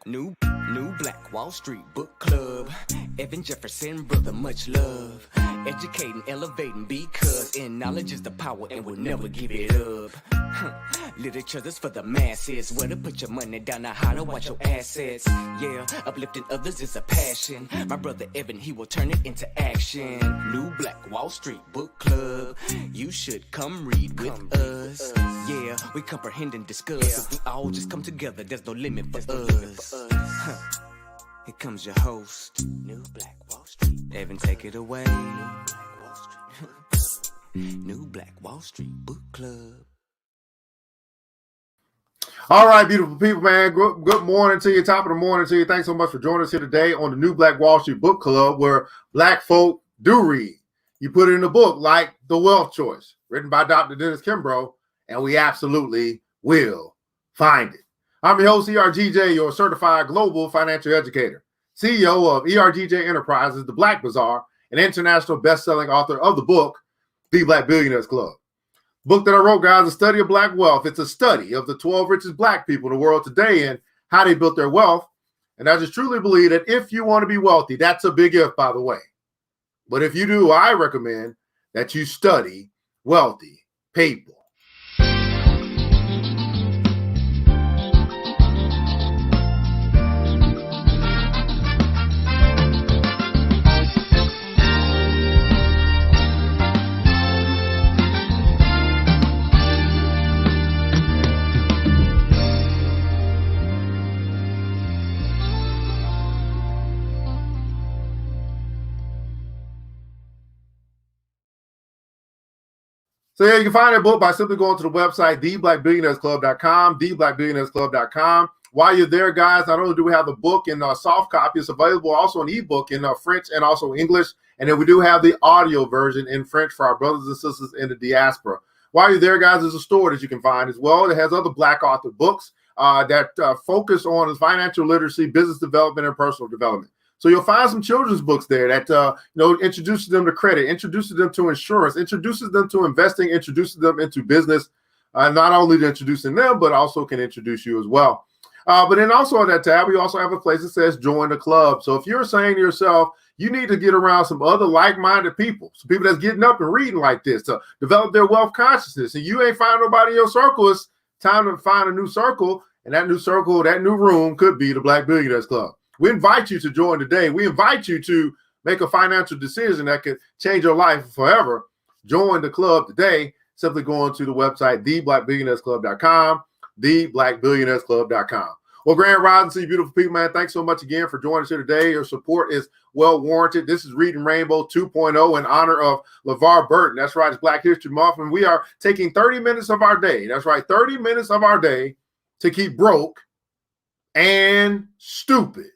New Black Wall Street Book Club. Evan Jefferson, brother, much love. Educating, elevating, because in knowledge is the power and we'll never give it up. Literature that's for the masses. Where to put your money down, now how to watch your assets. Yeah, uplifting others is a passion. My brother Evan, he will turn it into action. New Black Wall Street Book Club. You should come read with us. Yeah, we comprehend and discuss. If we all just come together, there's no limit for us. Here comes your host, New Black Wall Street. Evan, take it away. New Black Wall Street. New Black Wall Street Book Club. All right, beautiful people, man. Good morning to you. Top of the morning to you. Thanks so much for joining us here today on the New Black Wall Street Book Club, where Black folk do read. You put it in a book like The Wealth Choice, written by Dr. Dennis Kimbro, and we absolutely will find it. I'm your host, ERGJ, your certified global financial educator, CEO of ERGJ Enterprises, The Black Bazaar, and international best-selling author of the book, The Black Billionaires Club. Book that I wrote, guys, A Study of Black Wealth. It's a study of the 12 richest Black people in the world today and how they built their wealth. And I just truly believe that if you want to be wealthy, that's a big if, by the way. But if you do, I recommend that you study wealthy people. So yeah, you can find that book by simply going to the website, theblackbillionairesclub.com, theblackbillionairesclub.com. While you're there, guys, not only do we have the book in soft copy, it's available also in ebook in French and also English. And then we do have the audio version in French for our brothers and sisters in the diaspora. While you're there, guys, there's a store that you can find as well. It has other Black author books that focus on financial literacy, business development, and personal development. So you'll find some children's books there that introduces them to credit, introduces them to insurance, introduces them to investing, introduces them into business. Not only introducing them, but also can introduce you as well. But then also on that tab, we also have a place that says join the club. So if you're saying to yourself, you need to get around some other like-minded people, some people that's getting up and reading like this to develop their wealth consciousness, and you ain't find nobody in your circle, it's time to find a new circle. And that new circle, that new room could be the Black Billionaires Club. We invite you to join today. We invite you to make a financial decision that could change your life forever. Join the club today. Simply going to the website, theblackbillionairesclub.com, theblackbillionairesclub.com. Well, Grand Rising to you beautiful people, man. Thanks so much again for joining us here today. Your support is well warranted. This is Reading Rainbow 2.0 in honor of LeVar Burton. That's right. It's Black History Month, and we are taking 30 minutes of our day. That's right. 30 minutes of our day to keep broke and stupid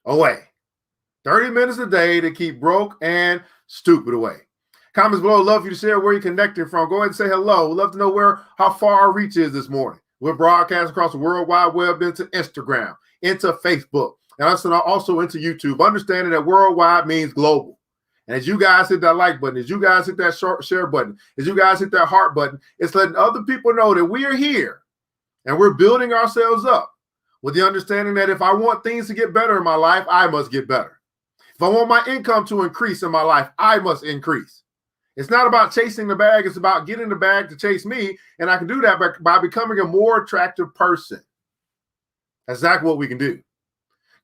away. 30 minutes a day to keep broke and stupid away. Comments below. Love you to share where you're connecting from. Go ahead and say hello. We'd love to know how far our reach is this morning. We're broadcasting across the World Wide Web into Instagram, into Facebook, and also into YouTube. Understanding that worldwide means global. And as you guys hit that like button, as you guys hit that share button, as you guys hit that heart button, it's letting other people know that we are here and we're building ourselves up with the understanding that if I want things to get better in my life, I must get better. If I want my income to increase in my life, I must increase. It's not about chasing the bag. It's about getting the bag to chase me. And I can do that by becoming a more attractive person. That's exactly what we can do.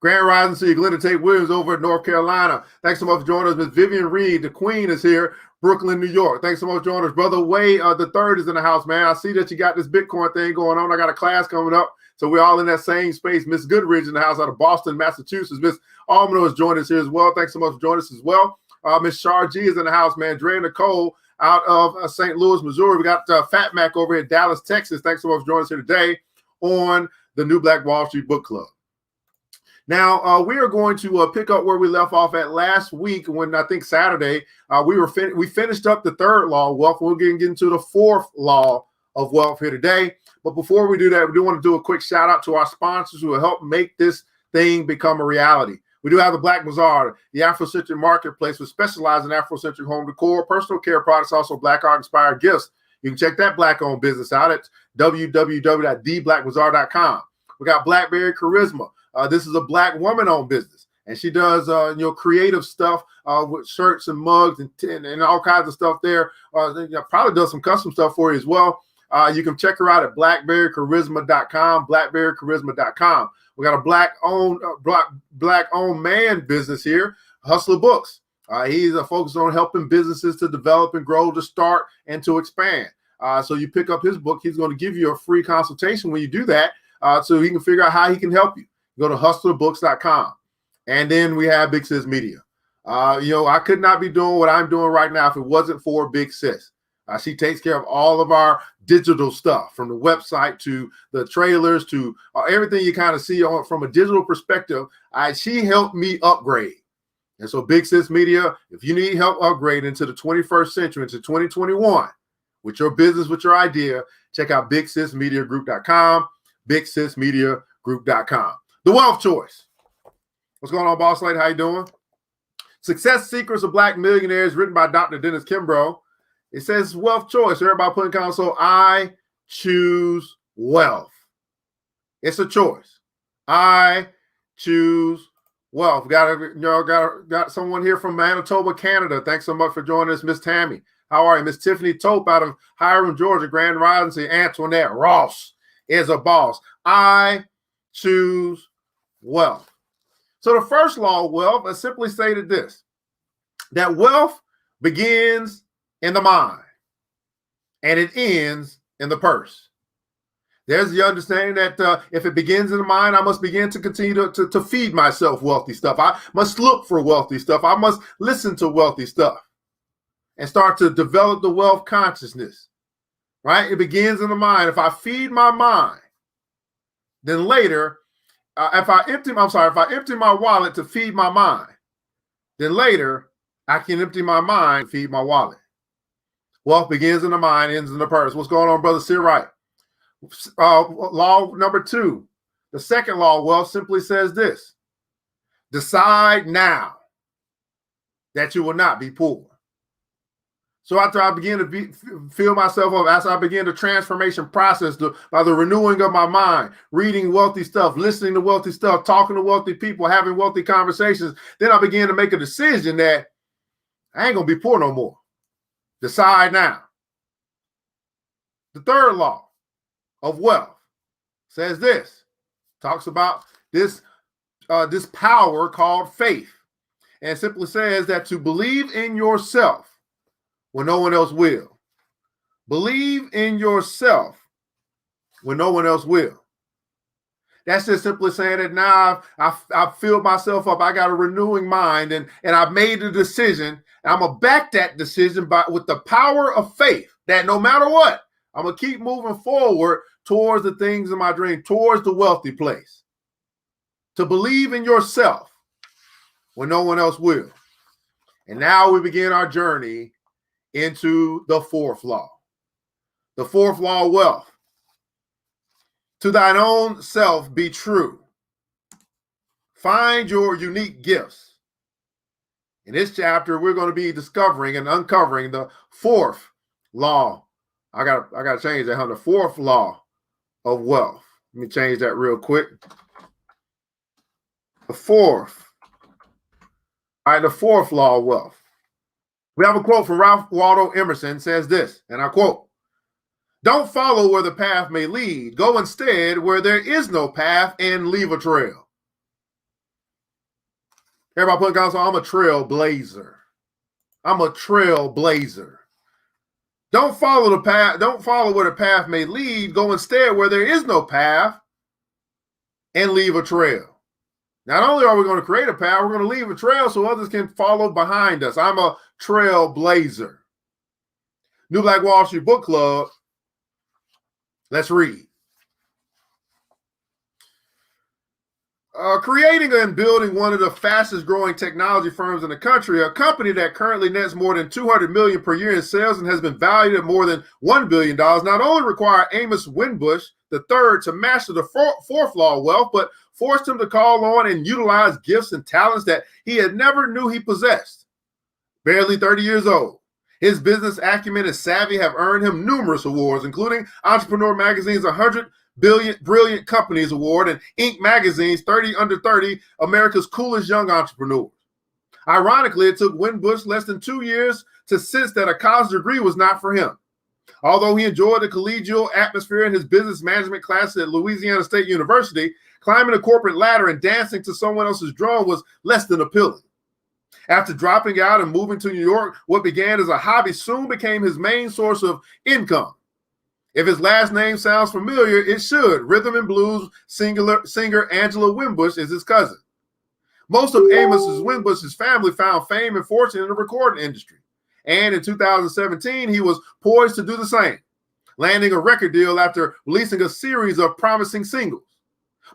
Grand Rising to you, Glenda Tate Williams over at North Carolina. Thanks so much for joining us. Ms. Vivian Reed, the Queen, is here. Brooklyn, New York. Thanks so much for joining us. Brother Wade, the third is in the house, man. I see that you got this Bitcoin thing going on. I got a class coming up. So we're all in that same space. Miss Goodridge in the house out of Boston, Massachusetts. Miss Almano is joining us here as well. Thanks so much for joining us as well. Miss Char G is in the house, man. Dre Nicole out of St. Louis, Missouri. We got Fat Mac over here in Dallas, Texas. Thanks so much for joining us here today on the New Black Wall Street Book Club. Now, we are going to pick up where we left off at last week when I think Saturday, we finished up the third law of wealth. We're going to get into the fourth law of wealth here today. But before we do that, we do want to do a quick shout out to our sponsors who will help make this thing become a reality. We do have the Black Bazaar, the Afrocentric marketplace, which specializes in Afrocentric home decor, personal care products, also Black art inspired gifts. You can check that Black-owned business out at www.theblackbazaar.com. We got BlackBerry Charisma, This is a Black woman-owned business, and she does creative stuff with shirts and mugs and all kinds of stuff there. Probably does some custom stuff for you as well. You can check her out at blackberrycharisma.com, blackberrycharisma.com. We got a black-owned man business here, Hustler Books. He's focused on helping businesses to develop and grow, to start and to expand. So you pick up his book. He's going to give you a free consultation when you do that, so he can figure out how he can help you. Go to hustlerbooks.com. And then we have Big Sis Media. I could not be doing what I'm doing right now if it wasn't for Big Sis. She takes care of all of our digital stuff, from the website to the trailers to everything you kind of see from a digital perspective. She helped me upgrade. And so Big Sis Media, if you need help upgrading into the 21st century, into 2021, with your business, with your idea, check out BigSisMediaGroup.com, BigSisMediaGroup.com. The Wealth Choice. What's going on, Boss Lady? How you doing? Success Secrets of Black Millionaires, written by Dr. Dennis Kimbro. It says wealth choice. Everybody put in console, I choose wealth. It's a choice. I choose wealth. Got someone here from Manitoba, Canada. Thanks so much for joining us, Miss Tammy. How are you? Miss Tiffany Tope out of Hiram, Georgia. Grand Rising. Antoinette Ross is a boss. I choose wealth. So the first law of wealth is simply stated this, that wealth begins in the mind and it ends in the purse. There's the understanding that if it begins in the mind, I must begin to continue to feed myself wealthy stuff. I must look for wealthy stuff. I must listen to wealthy stuff and start to develop the wealth consciousness, right? It begins in the mind. If I feed my mind, then later, if I empty my wallet to feed my mind, then later I can empty my mind to feed my wallet. Wealth begins in the mind, ends in the purse. What's going on, brother? Sit right. Law number 2, the second law of wealth simply says this: decide now that you will not be poor. So after I begin to fill myself up, as I begin the transformation process by the renewing of my mind, reading wealthy stuff, listening to wealthy stuff, talking to wealthy people, having wealthy conversations, then I begin to make a decision that I ain't going to be poor no more. Decide now. The third law of wealth says this, talks about this power called faith, and simply says that to believe in yourself when no one else will. Believe in yourself when no one else will. That's just simply saying that now I've filled myself up. I got a renewing mind, and I've made the decision. And I'm going to back that decision with the power of faith that no matter what, I'm going to keep moving forward towards the things in my dream, towards the wealthy place. To believe in yourself when no one else will. And now we begin our journey into the fourth law. The fourth law of wealth. To thine own self be true. Find your unique gifts. In this chapter, we're going to be discovering and uncovering the fourth law. I got to change that, the fourth law of wealth. Let me change that real quick. The fourth law of wealth. We have a quote from Ralph Waldo Emerson, says this, and I quote, "Don't follow where the path may lead. Go instead where there is no path and leave a trail." Everybody put in console, I'm a trailblazer. I'm a trailblazer. Don't follow the path. Don't follow where the path may lead. Go instead where there is no path and leave a trail. Not only are we going to create a path, we're going to leave a trail so others can follow behind us. I'm a trailblazer. New Black Wall Street Book Club. Let's read. Creating and building one of the fastest growing technology firms in the country, a company that currently nets more than $200 million per year in sales and has been valued at more than $1 billion, not only required Amos Winbush III to master the fourth law of wealth, but forced him to call on and utilize gifts and talents that he had never knew he possessed. Barely 30 years old, his business acumen and savvy have earned him numerous awards, including Entrepreneur Magazine's 100 Brilliant Companies Award and Inc. Magazine's 30 Under 30 America's Coolest Young Entrepreneurs. Ironically, it took Winbush less than 2 years to sense that a college degree was not for him. Although he enjoyed the collegial atmosphere in his business management class at Louisiana State University, climbing a corporate ladder and dancing to someone else's drum was less than appealing. After dropping out and moving to New York, what began as a hobby soon became his main source of income. If his last name sounds familiar, it should. Rhythm and blues singer Angela Winbush is his cousin. Most of Amos Winbush's family found fame and fortune in the recording industry. And in 2017, he was poised to do the same, landing a record deal after releasing a series of promising singles.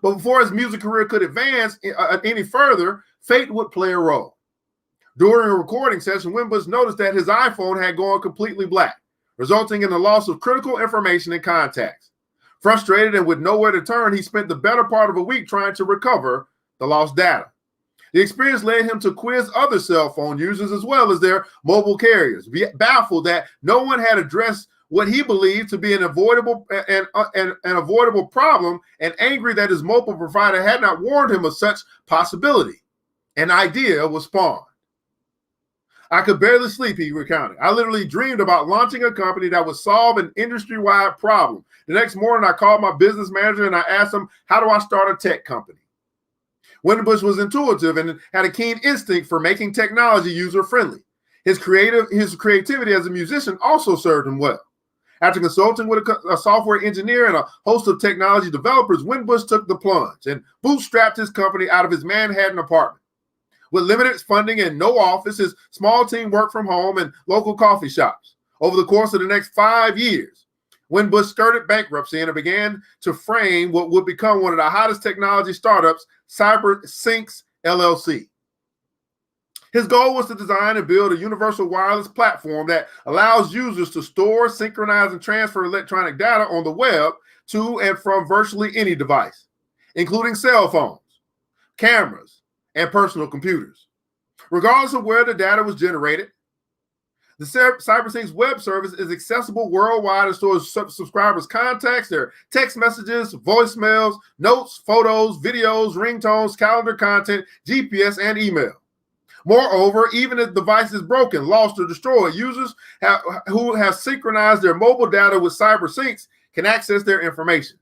But before his music career could advance any further, fate would play a role. During a recording session, Winbush noticed that his iPhone had gone completely black, resulting in the loss of critical information and contacts. Frustrated and with nowhere to turn, he spent the better part of a week trying to recover the lost data. The experience led him to quiz other cell phone users as well as their mobile carriers, baffled that no one had addressed what he believed to be an avoidable problem, and angry that his mobile provider had not warned him of such possibility. An idea was spawned. I could barely sleep, he recounted. I literally dreamed about launching a company that would solve an industry-wide problem. The next morning, I called my business manager and I asked him, how do I start a tech company? Winbush was intuitive and had a keen instinct for making technology user-friendly. His creativity as a musician also served him well. After consulting with a software engineer and a host of technology developers, Winbush took the plunge and bootstrapped his company out of his Manhattan apartment. With limited funding and no office, his small team worked from home and local coffee shops. Over the course of the next 5 years, Winbush skirted bankruptcy and began to frame what would become one of the hottest technology startups, CyberSyncs LLC. His goal was to design and build a universal wireless platform that allows users to store, synchronize, and transfer electronic data on the web to and from virtually any device, including cell phones, cameras, and personal computers. Regardless of where the data was generated, the CyberSyncs web service is accessible worldwide and stores subscribers' contacts, their text messages, voicemails, notes, photos, videos, ringtones, calendar content, GPS, and email. Moreover, even if the device is broken, lost, or destroyed, users who have synchronized their mobile data with CyberSyncs can access their information.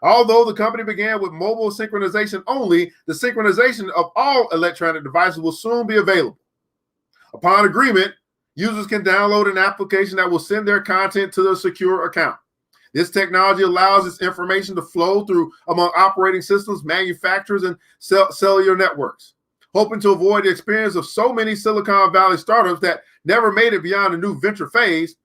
Although the company began with mobile synchronization only, the synchronization of all electronic devices will soon be available. Upon agreement, users can download an application that will send their content to their secure account. This technology allows this information to flow through among operating systems, manufacturers, and cellular networks. Hoping to avoid the experience of so many Silicon Valley startups that never made it beyond the new venture phase,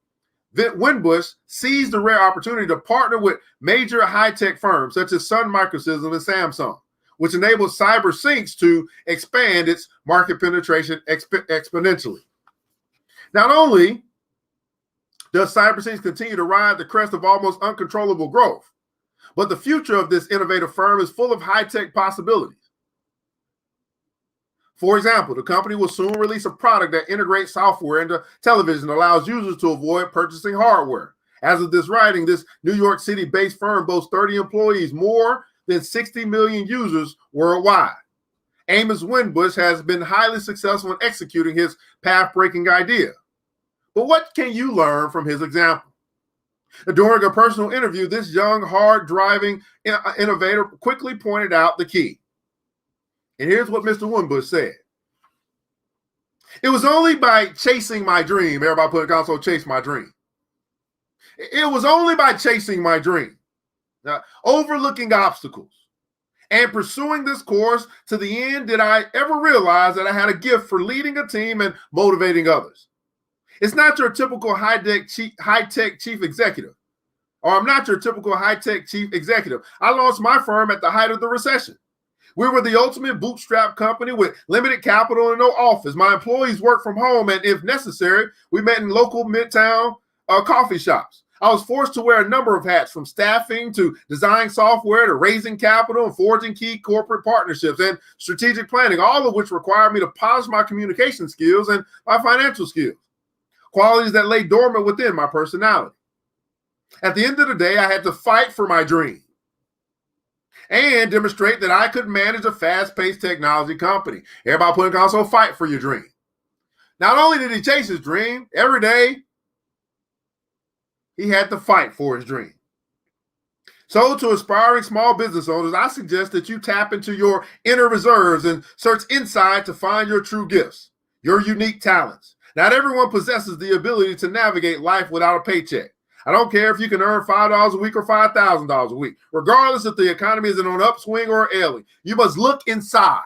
Winbush seized the rare opportunity to partner with major high-tech firms such as Sun Microsystems and Samsung, which enables CyberSyncs to expand its market penetration exponentially. Not only does CyberSyncs continue to ride the crest of almost uncontrollable growth, but the future of this innovative firm is full of high-tech possibilities. For example, the company will soon release a product that integrates software into television and allows users to avoid purchasing hardware. As of this writing, this New York City-based firm boasts 30 employees, more than 60 million users worldwide. Amos Winbush has been highly successful in executing his path-breaking idea. But what can you learn from his example? During a personal interview, this young, hard-driving innovator quickly pointed out the key. And here's what Mr. Winbush said. It was only by chasing my dream. Everybody put a console, chase my dream. It was only by chasing my dream, overlooking obstacles, and pursuing this course to the end did I ever realize that I had a gift for leading a team and motivating others. It's not your typical high-tech chief executive, or I'm not your typical high-tech chief executive. I launched my firm at the height of the recession. We were the ultimate bootstrap company with limited capital and no office. My employees worked from home, and if necessary, we met in local midtown coffee shops. I was forced to wear a number of hats, from staffing to design software to raising capital and forging key corporate partnerships and strategic planning, all of which required me to polish my communication skills and my financial skills, qualities that lay dormant within my personality. At the end of the day, I had to fight for my dream and demonstrate that I could manage a fast-paced technology company. Everybody put in console, fight for your dream. Not only did he chase his dream, every day he had to fight for his dream. So to aspiring small business owners, I suggest that you tap into your inner reserves and search inside to find your true gifts, your unique talents. Not everyone possesses the ability to navigate life without a paycheck. I don't care if you can earn $5 a week or $5,000 a week. Regardless if the economy is in an upswing or ailing, you must look inside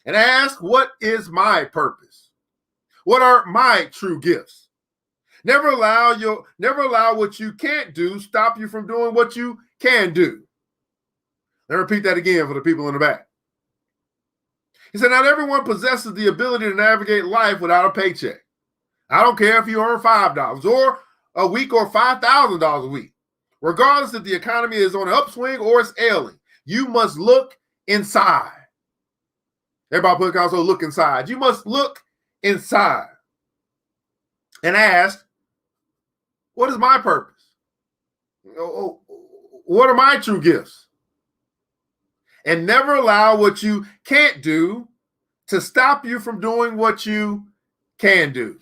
and ask, what is my purpose? What are my true gifts? Never allow what you can't do stop you from doing what you can do. Let me repeat that again for the people in the back. He said, not everyone possesses the ability to navigate life without a paycheck. I don't care if you earn $5 or a week or $5,000 a week. Regardless if the economy is on an upswing or it's ailing, you must look inside. Everybody put console, look inside. You must look inside and ask, what is my purpose? What are my true gifts? And never allow what you can't do to stop you from doing what you can do.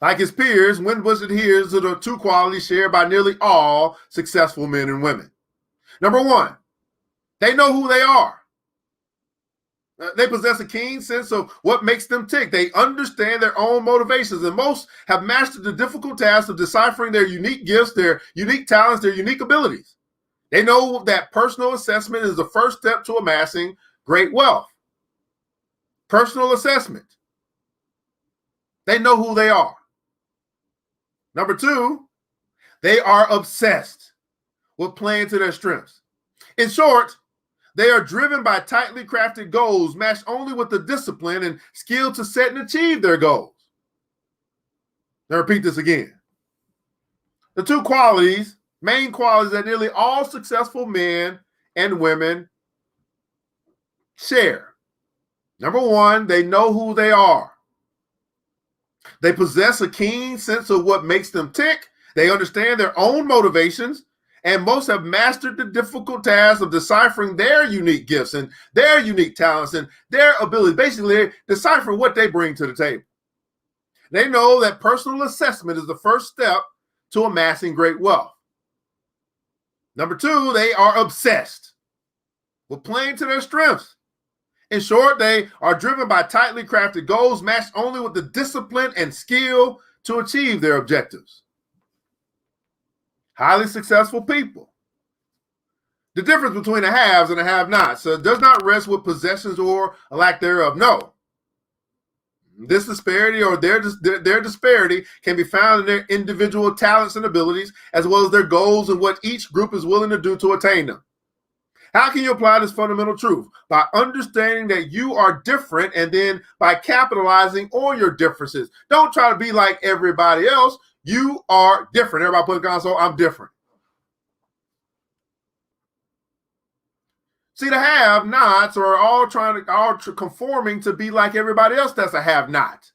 Like his peers, Winbush adheres to the two qualities shared by nearly all successful men and women. Number one, they know who they are. They possess a keen sense of what makes them tick. They understand their own motivations, and most have mastered the difficult task of deciphering their unique gifts, their unique talents, their unique abilities. They know that personal assessment is the first step to amassing great wealth. Personal assessment. They know who they are. Number two, they are obsessed with playing to their strengths. In short, they are driven by tightly crafted goals matched only with the discipline and skill to set and achieve their goals. Now repeat this again. The two qualities, main qualities that nearly all successful men and women share. Number one, they know who they are. They possess a keen sense of what makes them tick. They understand their own motivations, and most have mastered the difficult task of deciphering their unique gifts and their unique talents and their abilities, basically deciphering what they bring to the table. They know that personal assessment is the first step to amassing great wealth. Number two, they are obsessed with playing to their strengths. In short, they are driven by tightly crafted goals matched only with the discipline and skill to achieve their objectives. Highly successful people. The difference between the haves and the have-nots does not rest with possessions or a lack thereof. No. This disparity or their disparity can be found in their individual talents and abilities, as well as their goals and what each group is willing to do to attain them. How can you apply this fundamental truth? By understanding that you are different and then by capitalizing on your differences. Don't try to be like everybody else. You are different. Everybody put the console, I'm different. See, the have-nots are all conforming to be like everybody else that's a have-not.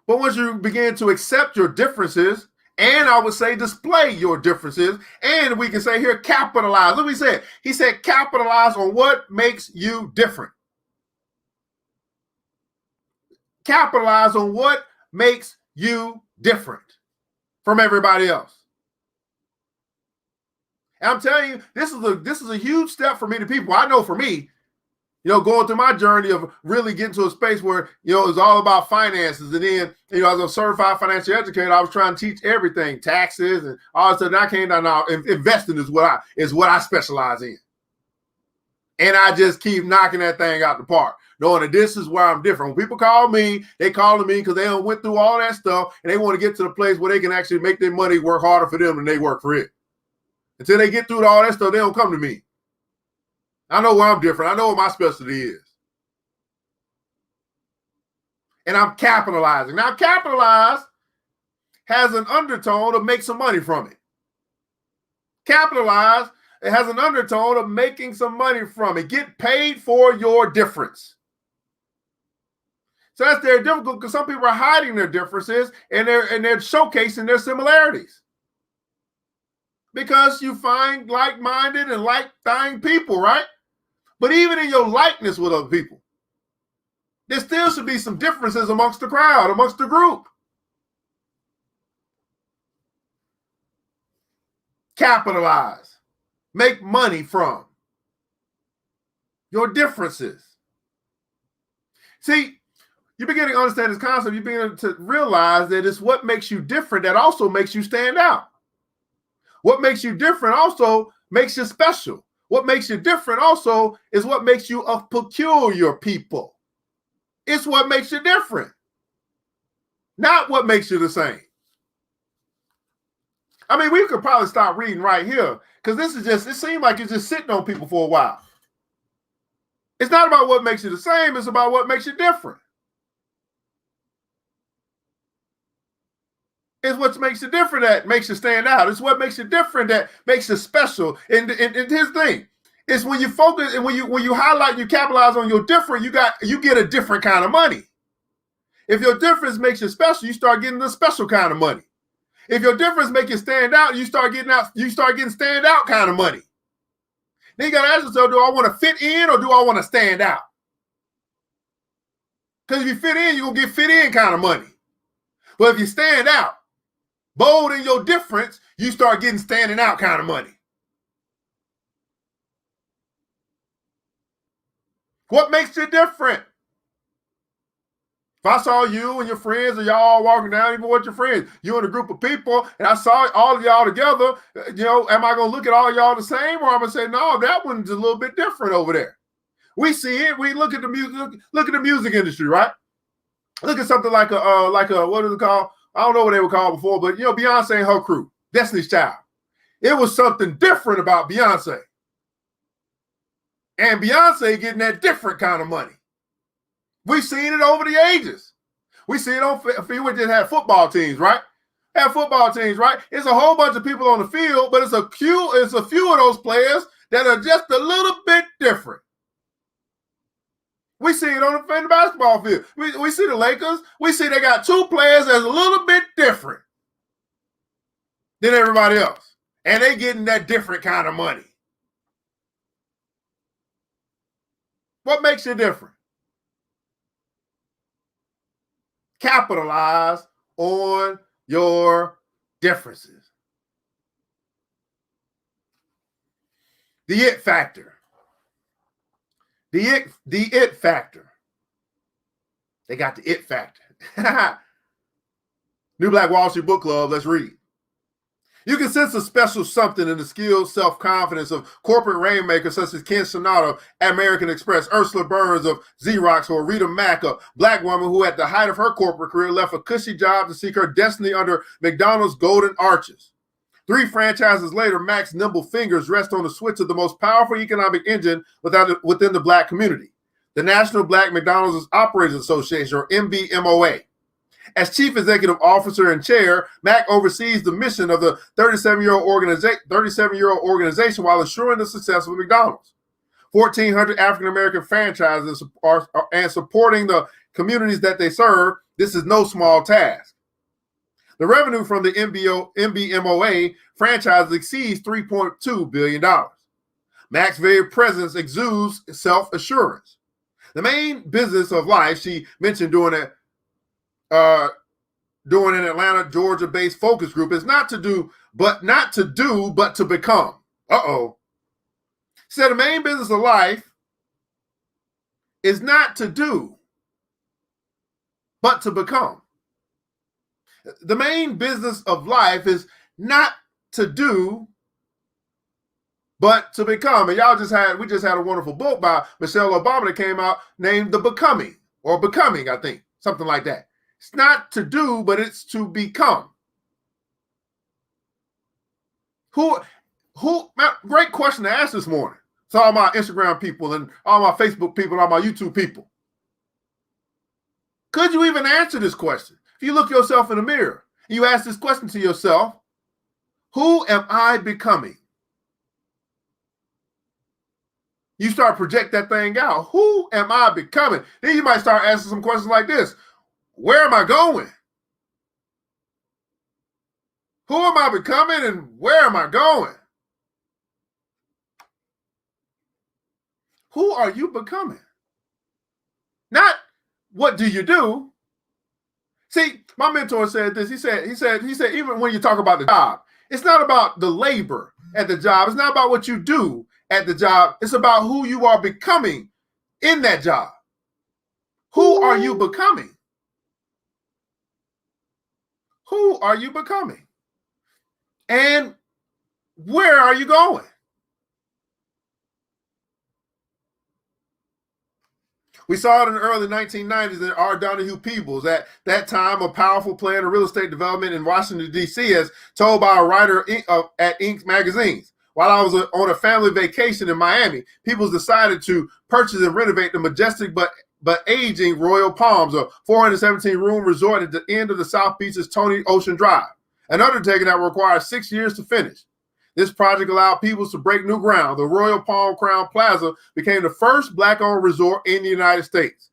But once you begin to accept your differences, and I would say display your differences, and we can say here, capitalize. Look what he said. He said capitalize on what makes you different. Capitalize on what makes you different from everybody else. And I'm telling you, this is a huge step for many people. I know for me, going through my journey of really getting to a space where, it's all about finances. And then, as a certified financial educator, I was trying to teach everything, taxes and all that stuff. I came down now, investing is what I specialize in. And I just keep knocking that thing out the park, knowing that this is where I'm different. When people call me, they calling me because they done went through all that stuff and they want to get to the place where they can actually make their money work harder for them than they work for it. Until they get through all that stuff, they don't come to me. I know where I'm different. I know what my specialty is. And I'm capitalizing. Now, capitalize has an undertone of make some money from it. Capitalize, it has an undertone of making some money from it. Get paid for your difference. So that's very difficult because some people are hiding their differences and they're showcasing their similarities. Because you find like-minded and like-dying people, right? But even in your likeness with other people, there still should be some differences amongst the crowd, amongst the group. Capitalize, make money from your differences. See, you're beginning to understand this concept. You're beginning to realize that it's what makes you different that also makes you stand out. What makes you different also makes you special. What makes you different also is what makes you a peculiar people. It's what makes you different, not what makes you the same. I mean, we could probably stop reading right here because this is just, it seems like it's just sitting on people for a while. It's not about what makes you the same, it's about what makes you different. It's what makes you different that makes you stand out. It's what makes you different that makes you special. And here's the thing. It's when you focus and when you highlight, you capitalize on your different, you get a different kind of money. If your difference makes you special, you start getting the special kind of money. If your difference makes you stand out, you start getting stand out kind of money. Then you got to ask yourself, do I want to fit in or do I want to stand out? Because if you fit in, you're going to get fit in kind of money. But if you stand out, bold in your difference, you start getting standing out kind of money. What makes you different? If I saw you and your friends and y'all all walking down, even with your friends, you and a group of people, and I saw all of y'all together, am I going to look at all y'all the same? Or I'm going to say, no, that one's a little bit different over there. We see it. We look at the music, look at the music industry, right? Look at something like a what is it called? I don't know what they were called before, but Beyonce and her crew, Destiny's Child. It was something different about Beyonce. And Beyonce getting that different kind of money. We've seen it over the ages. We see it on we just had football teams, right? It's a whole bunch of people on the field, but it's a few of those players that are just a little bit different. We see it on the basketball field. We see the Lakers. We see they got two players that's a little bit different than everybody else. And they getting that different kind of money. What makes you different? Capitalize on your differences. The it factor. The it factor. They got the it factor. New Black Wall Street Book Club, let's read. You can sense a special something in the skilled self-confidence of corporate rainmakers such as Ken Sonata, American Express, Ursula Burns of Xerox, or Rita Mack, a black woman who at the height of her corporate career left a cushy job to seek her destiny under McDonald's golden arches. 3 franchises later, Mack's nimble fingers rest on the switch of the most powerful economic engine within the black community, the National Black McDonald's Operators Association, or NBMOA. As chief executive officer and chair, Mack oversees the mission of the 37-year-old organization while ensuring the success of McDonald's. 1,400 African-American franchises and supporting the communities that they serve. This is no small task. The revenue from the NBMOA franchise exceeds $3.2 billion. Mack's very presence exudes self-assurance. The main business of life, she mentioned during an Atlanta, Georgia-based focus group, is not to do, but to become. Uh-oh. She said the main business of life is not to do, but to become. The main business of life is not to do, but to become. And we just had a wonderful book by Michelle Obama that came out named The Becoming, or Becoming, I think, something like that. It's not to do, but it's to become. Great question to ask this morning. To all my Instagram people and all my Facebook people and all my YouTube people. Could you even answer this question? If you look yourself in the mirror, and you ask this question to yourself, who am I becoming? You start project that thing out. Who am I becoming? Then you might start asking some questions like this. Where am I going? Who am I becoming and where am I going? Who are you becoming? Not what do you do? See, my mentor said this. He said, even when you talk about the job, it's not about the labor at the job. It's not about what you do at the job. It's about who you are becoming in that job. Who are you becoming? Who are you becoming? And where are you going? We saw it in the early 1990s in R. Donahue Peebles, at that time a powerful player in real estate development in Washington, D.C., as told by a writer at Inc. magazines. While I was on a family vacation in Miami, Peebles decided to purchase and renovate the majestic but aging Royal Palms, a 417-room resort at the end of the South Beach's Tony Ocean Drive, an undertaking that required 6 years to finish. This project allowed Peebles to break new ground. The Royal Palm Crown Plaza became the first Black-owned resort in the United States.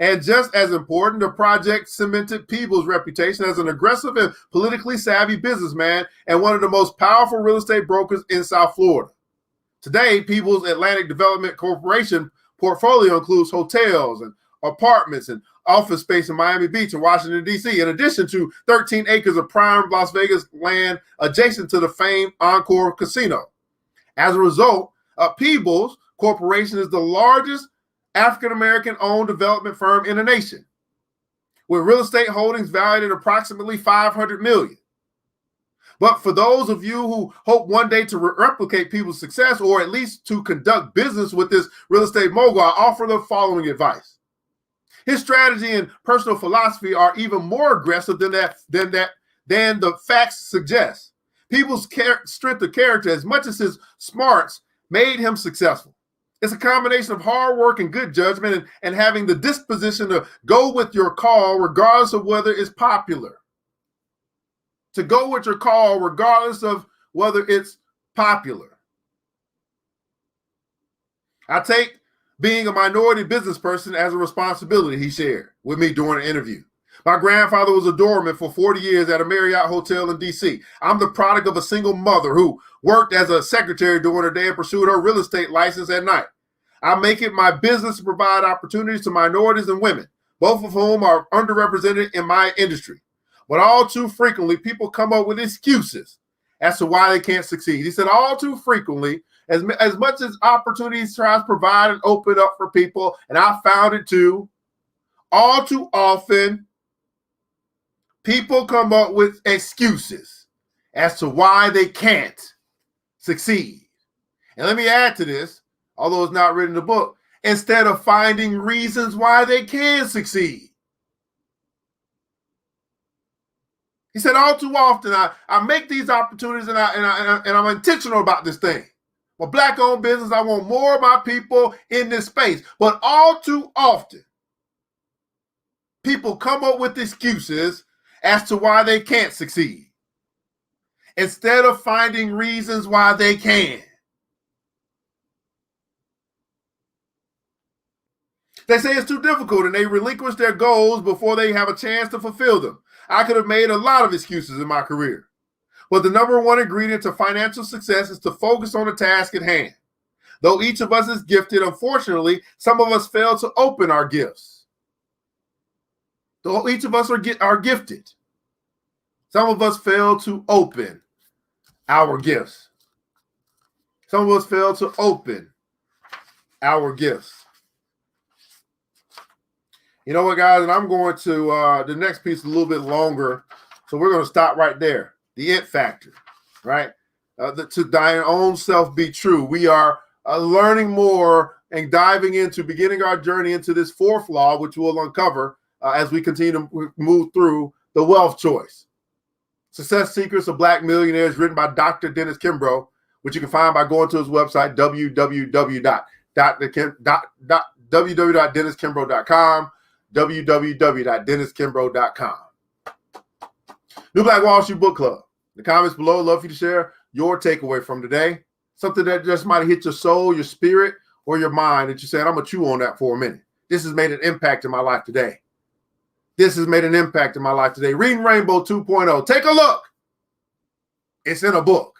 And just as important, the project cemented Peebles' reputation as an aggressive and politically savvy businessman and one of the most powerful real estate brokers in South Florida. Today, Peebles Atlantic Development Corporation portfolio includes hotels and apartments and office space in Miami Beach and Washington, D.C., in addition to 13 acres of prime Las Vegas land adjacent to the famed Encore Casino. As a result, Peebles Corporation is the largest African-American owned development firm in the nation, with real estate holdings valued at approximately $500 million. But for those of you who hope one day to replicate Peebles' success, or at least to conduct business with this real estate mogul, I offer the following advice. His strategy and personal philosophy are even more aggressive than the facts suggest. Peebles' strength of character, as much as his smarts, made him successful. It's a combination of hard work and good judgment and having the disposition to go with your call regardless of whether it's popular. To go with your call regardless of whether it's popular. I take being a minority business person as a responsibility, he shared with me during an interview. My grandfather was a doorman for 40 years at a Marriott hotel in D.C. I'm the product of a single mother who worked as a secretary during her day and pursued her real estate license at night. I make it my business to provide opportunities to minorities and women, both of whom are underrepresented in my industry. But all too frequently, people come up with excuses as to why they can't succeed. He said all too frequently, as much as opportunities tries to provide and open up for people, and I found it too, all too often, people come up with excuses as to why they can't succeed. And let me add to this, although it's not written in the book, instead of finding reasons why they can succeed. He said, all too often, I make these opportunities and I'm intentional about this thing. Well, Black-owned business, I want more of my people in this space. But all too often, people come up with excuses as to why they can't succeed, instead of finding reasons why they can. They say it's too difficult and they relinquish their goals before they have a chance to fulfill them. I could have made a lot of excuses in my career, but the number one ingredient to financial success is to focus on the task at hand. Though each of us is gifted, unfortunately, some of us fail to open our gifts. Though each of us are gifted, some of us fail to open our gifts. Some of us fail to open our gifts. You know what, guys? And I'm going to, the next piece a little bit longer. So we're going to stop right there. The it factor, right? To thine own self be true. We are learning more and diving into, beginning our journey into this fourth law, which we'll uncover as we continue to move through the wealth choice. Success Secrets of Black Millionaires, written by Dr. Dennis Kimbro, which you can find by going to his website, www.denniskimbro.com. www.denniskimbro.com. New Black Wall Street Book Club. In the comments below, love for you to share your takeaway from today. Something that just might hit your soul, your spirit, or your mind that you said, I'm going to chew on that for a minute. This has made an impact in my life today. This has made an impact in my life today. Reading Rainbow 2.0. Take a look. It's in a book.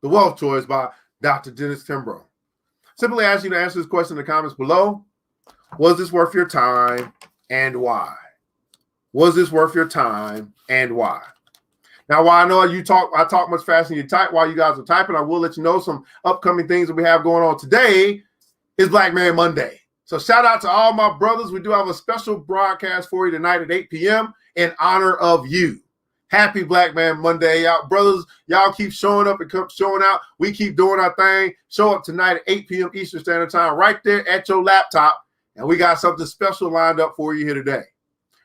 The Wealth Choice by Dr. Dennis Kimbro. Simply ask you to answer this question in the comments below. Was this worth your time and why? Was this worth your time and why? Now, while I know I talk much faster than you type while you guys are typing, I will let you know some upcoming things that we have going on. Today is Black Man Monday. So shout out to all my brothers. We do have a special broadcast for you tonight at 8 p.m. in honor of you. Happy Black Man Monday, y'all. Brothers, y'all keep showing up and showing out. We keep doing our thing. Show up tonight at 8 p.m. Eastern Standard Time right there at your laptop. And we got something special lined up for you here today.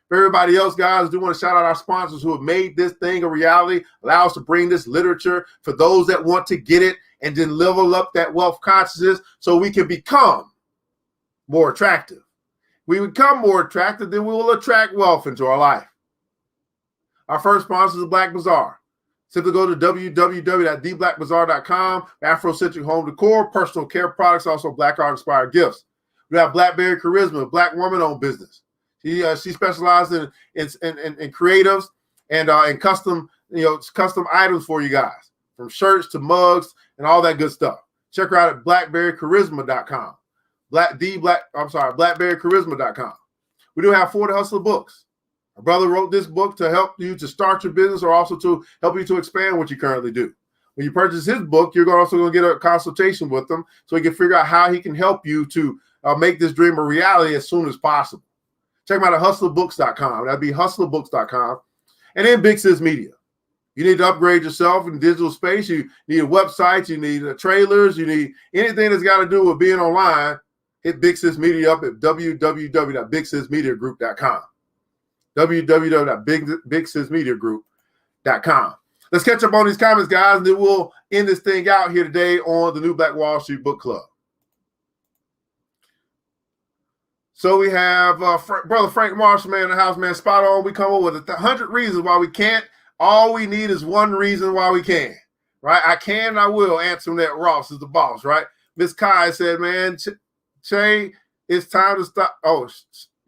For everybody else, guys, I do want to shout out our sponsors who have made this thing a reality, allow us to bring this literature for those that want to get it and then level up that wealth consciousness so we can become more attractive. We become more attractive, then we will attract wealth into our life. Our first sponsor is Black Bazaar. Simply go to www.theblackbazaar.com, Afrocentric home decor, personal care products, also Black art inspired gifts. We have Blackberry Charisma, Black woman-owned business. She specializes in creatives and custom items for you guys, from shirts to mugs and all that good stuff. Check her out at blackberrycharisma.com. Blackberrycharisma.com. We do have For the Hustler books. My brother wrote this book to help you to start your business or also to help you to expand what you currently do. When you purchase his book, you're also going to get a consultation with him so he can figure out how he can help you to make this dream a reality as soon as possible. Check him out at hustlerbooks.com. That'd be hustlerbooks.com. And then Big Sis Media. You need to upgrade yourself in digital space. You need a website. You need trailers. You need anything that's got to do with being online. Hit Big Sis Media up at www.bigsismediagroup.com. www.bigsismediagroup.com. Let's catch up on these comments, guys, and then we'll end this thing out here today on the New Black Wall Street Book Club. So we have Brother Frank Marshall, man, in the house, man, spot on. We come up with 100 reasons why we can't. All we need is one reason why we can, right? I can and I will answer that. Ross is the boss, right? Miss Kai said, man, Shay, it's time to stop. Oh,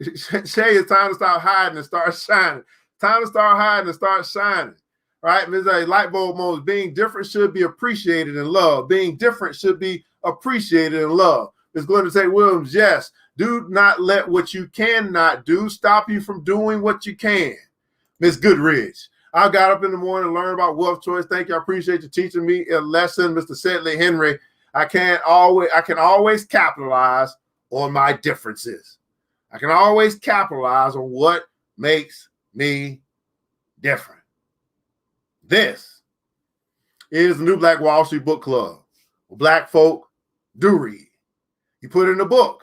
Shay, it's time to stop hiding and start shining. Time to start hiding and start shining, right? Ms. A light bulb modes. Being different should be appreciated and loved. Being different should be appreciated and loved. Ms. Glenda Tate Williams, yes. Do not let what you cannot do stop you from doing what you can. Ms. Goodridge, I got up in the morning and learned about wealth choice. Thank you. I appreciate you teaching me a lesson, Mr. Sedley Henry. I can always capitalize on my differences. I can always capitalize on what makes me different. This is the New Black Wall Street Book Club, where Black folk do read. You put in a book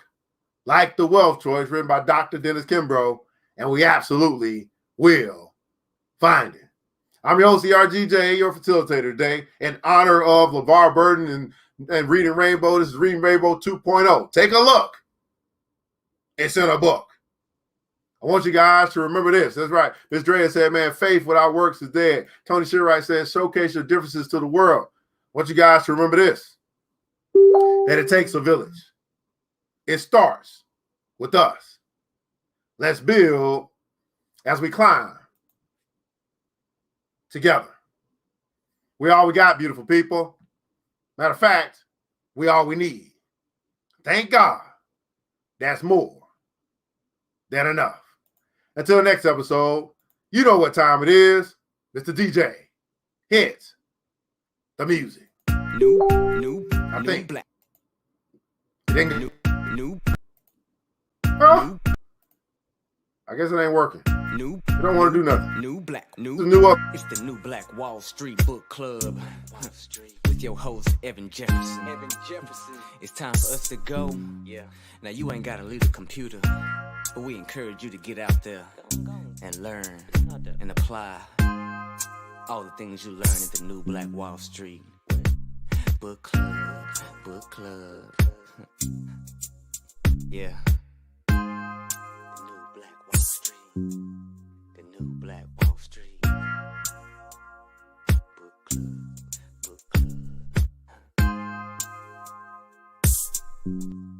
like The Wealth Choice, written by Dr. Dennis Kimbro, and we absolutely will find it. I'm your host, RGJ, your facilitator today, in honor of LeVar Burton and Reading Rainbow. This is Reading Rainbow 2.0. Take a look. It's in a book. I want you guys to remember this. That's right. Ms. Drea said, man, faith without works is dead. Tony Shearwright says, showcase your differences to the world. I want you guys to remember this, that it takes a village. It starts with us. Let's build as we climb together. We all we got, beautiful people. Matter of fact, we all we need. Thank God. That's more than enough. Until the next episode, you know what time it is. Mr. DJ, hit the music. I think. Black. Oh, I guess it ain't working. You don't want to do nothing. New Black. It's the New Black Wall Street Book Club. With your host, Evan Jefferson. It's time for us to go. Yeah. Now, you ain't got to leave the computer, but we encourage you to get out there and learn and apply all the things you learn at the New Black Wall Street Book Club. Yeah. The New Black Wall Street. The New Black Wall Street Book Club. you.